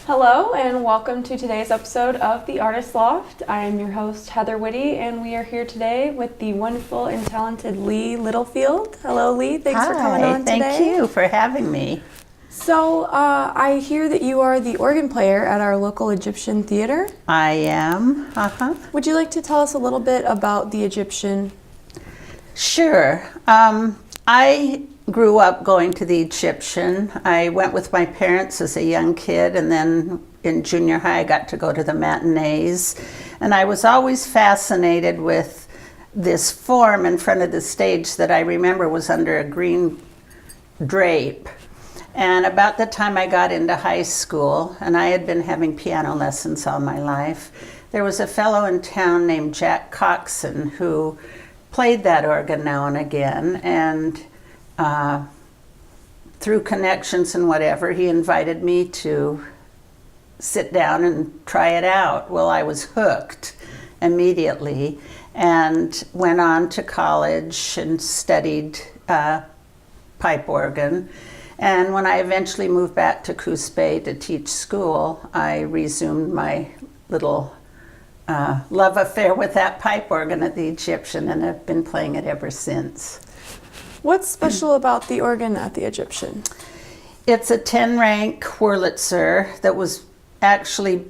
Hello and welcome to today's episode of The Artist Loft. I am your host Heather Whitty and we are here today with the wonderful and talented Lee Littlefield. Hello Lee, thanks for coming on today. Thank you for having me. So I hear that you are the organ player at our local Egyptian theater. I am. Would you like to tell us a little bit about the Egyptian? Sure. I grew up going to the Egyptian. I went with my parents as a young kid, and then in junior high I got to go to the matinees. And I was always fascinated with this form in front of the stage that I remember was under a green drape. And about the time I got into high school, and I had been having piano lessons all my life, there was a fellow in town named Jack Coxon who played that organ now and again, and through connections and whatever, he invited me to sit down and try it out. Well, I was hooked immediately and went on to college and studied pipe organ. And when I eventually moved back to Coos Bay to teach school, I resumed my little love affair with that pipe organ at the Egyptian, and have been playing it ever since. What's special about the organ at the Egyptian? It's a 10-rank Wurlitzer that was actually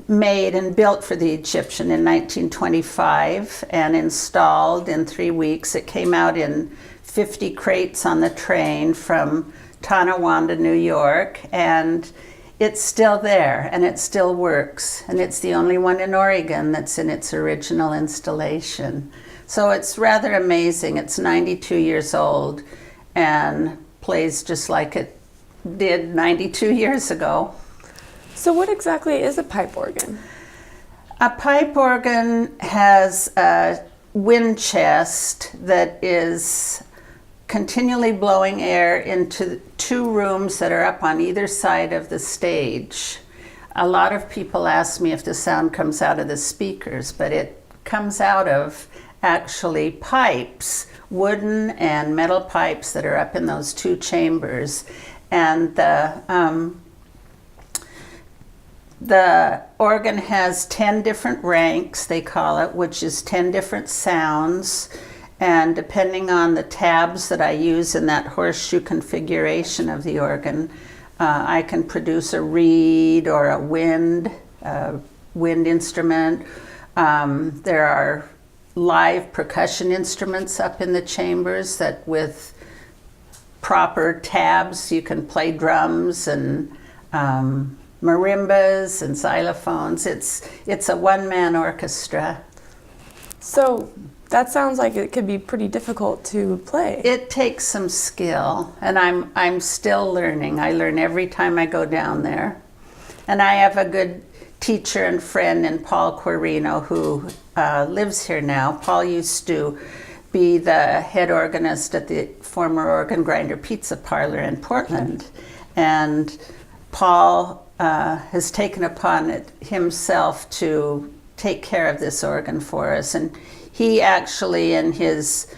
made and built for the Egyptian in 1925 and installed in 3 weeks. It came out in 50 crates on the train from Tonawanda, New York, and it's still there and it still works. And it's the only one in Oregon that's in its original installation. So it's rather amazing. It's 92 years old and plays just like it did 92 years ago. So what exactly is a pipe organ? A pipe organ has a wind chest that is continually blowing air into 2 rooms that are up on either side of the stage. A lot of people ask me if the sound comes out of the speakers, but it comes out of actually pipes, wooden and metal pipes that are up in those 2 chambers. And the organ has 10 different ranks, they call it, which is 10 different sounds. And depending on the tabs that I use in that horseshoe configuration of the organ, I can produce a reed or a wind instrument. There are live percussion instruments up in the chambers that with proper tabs you can play drums and marimbas and xylophones. It's a one-man orchestra. So that sounds like it could be pretty difficult to play. It takes some skill, and I'm still learning. I learn every time I go down there. And I have a good teacher and friend in Paul Quirino who lives here now. Paul used to be the head organist at the former Organ Grinder Pizza Parlor in Portland. And Paul has taken upon it himself to take care of this organ for us. And he actually, in his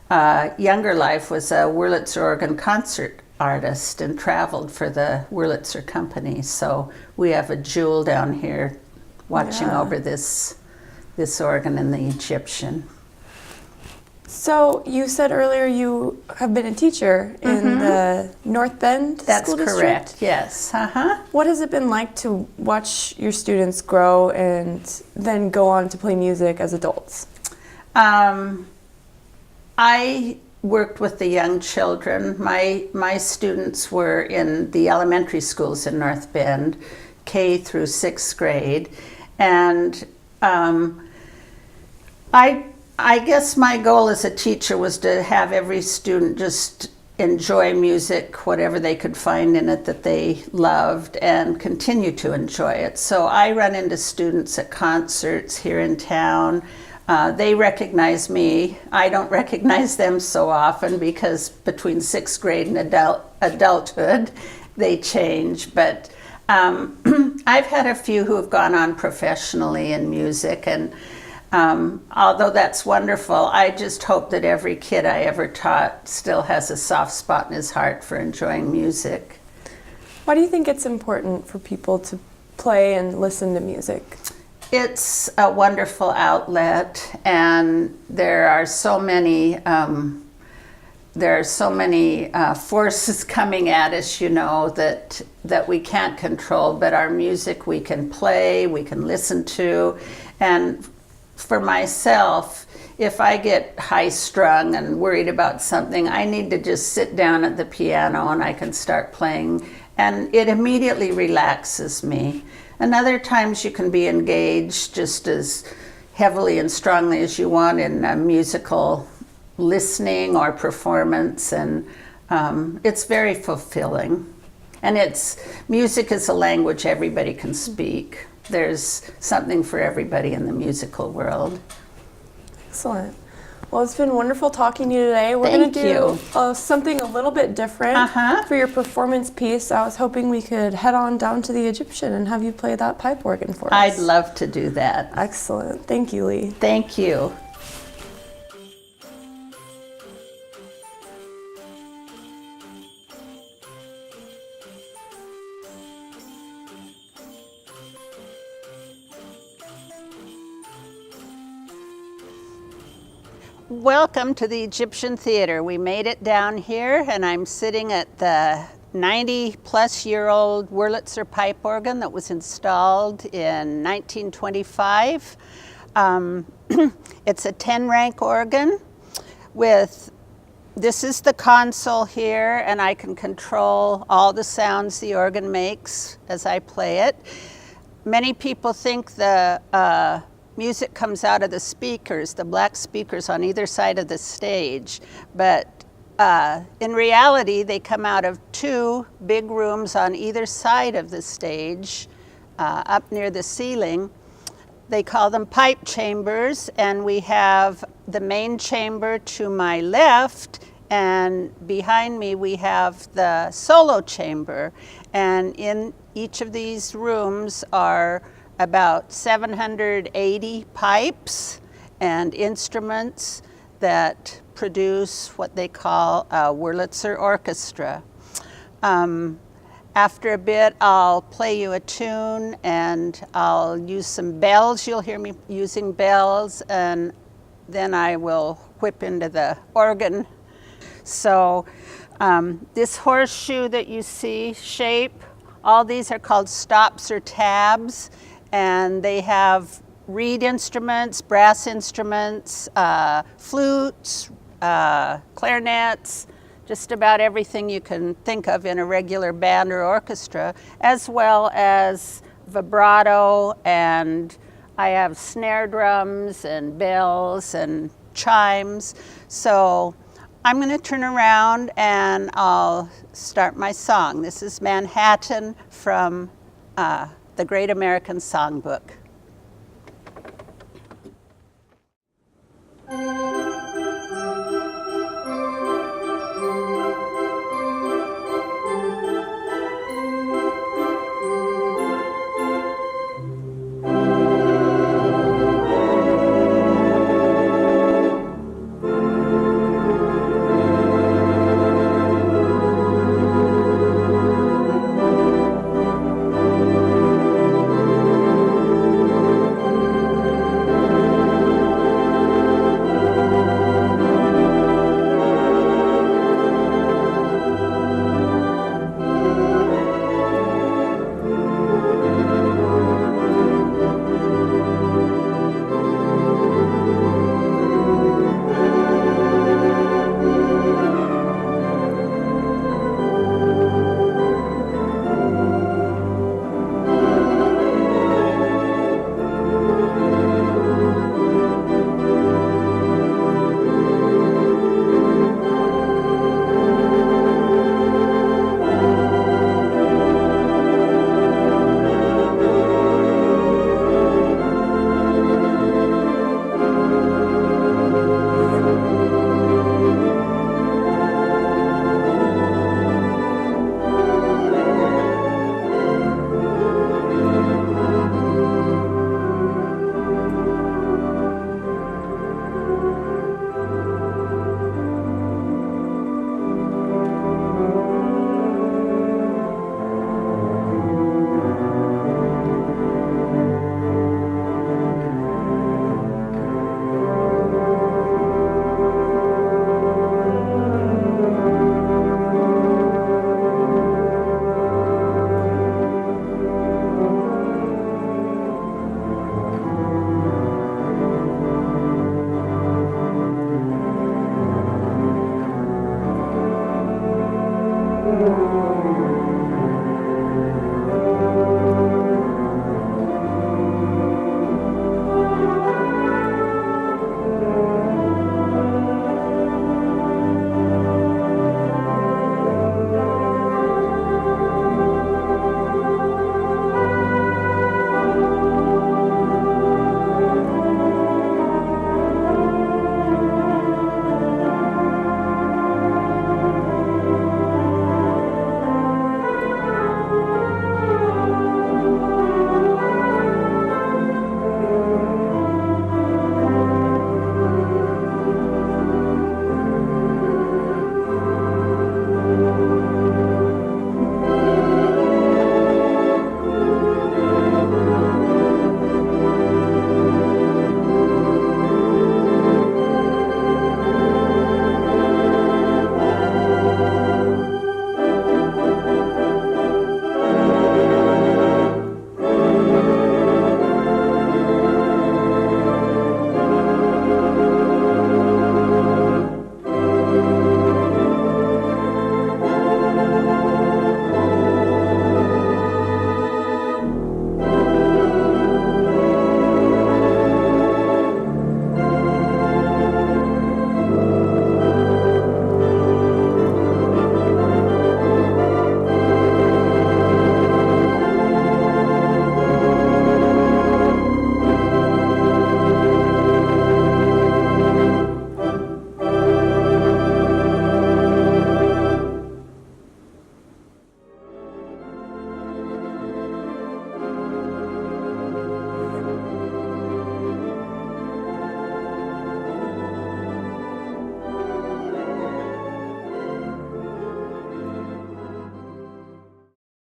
younger life, was a Wurlitzer organ concert artist and traveled for the Wurlitzer company. So we have a jewel down here watching over this organ in the Egyptian. So you said earlier you have been a teacher in the North Bend School District? That's correct, yes. What has it been like to watch your students grow and then go on to play music as adults? I worked with the young children. My students were in the elementary schools in North Bend, K through 6th grade. And I guess my goal as a teacher was to have every student just enjoy music, whatever they could find in it that they loved, and continue to enjoy it. So I run into students at concerts here in town. They recognize me. I don't recognize them so often because between 6th grade and adulthood, they change. But I've had a few who have gone on professionally in music, and although that's wonderful, I just hope that every kid I ever taught still has a soft spot in his heart for enjoying music. Why do you think it's important for people to play and listen to music? It's a wonderful outlet, and there are so many forces coming at us, that we can't control. But our music we can play, we can listen to, and for myself, if I get high-strung and worried about something, I need to just sit down at the piano and I can start playing, and it immediately relaxes me. And other times you can be engaged just as heavily and strongly as you want in a musical listening or performance, and it's very fulfilling. And music is a language everybody can speak. There's something for everybody in the musical world. Excellent. Well, it's been wonderful talking to you today. We're going to do something a little bit different for your performance piece. I was hoping we could head on down to the Egyptian and have you play that pipe organ for us. I'd love to do that. Excellent. Thank you, Lee. Thank you. Welcome to the Egyptian Theater. We made it down here, and I'm sitting at the 90-plus-year-old Wurlitzer pipe organ that was installed in 1925. It's a 10-rank organ this is the console here, and I can control all the sounds the organ makes as I play it. Many people think the music comes out of the speakers, the black speakers on either side of the stage, but in reality they come out of two big rooms on either side of the stage, up near the ceiling. They call them pipe chambers, and we have the main chamber to my left, and behind me we have the solo chamber, and in each of these rooms are about 780 pipes and instruments that produce what they call a Wurlitzer orchestra. After a bit, I'll play you a tune, and I'll use some bells. You'll hear me using bells, and then I will whip into the organ. So this horseshoe that you see shape, all these are called stops or tabs. And they have reed instruments, brass instruments, flutes, clarinets, just about everything you can think of in a regular band or orchestra, as well as vibrato, and I have snare drums and bells and chimes. So I'm going to turn around and I'll start my song. This is Manhattan from the Great American Songbook. you.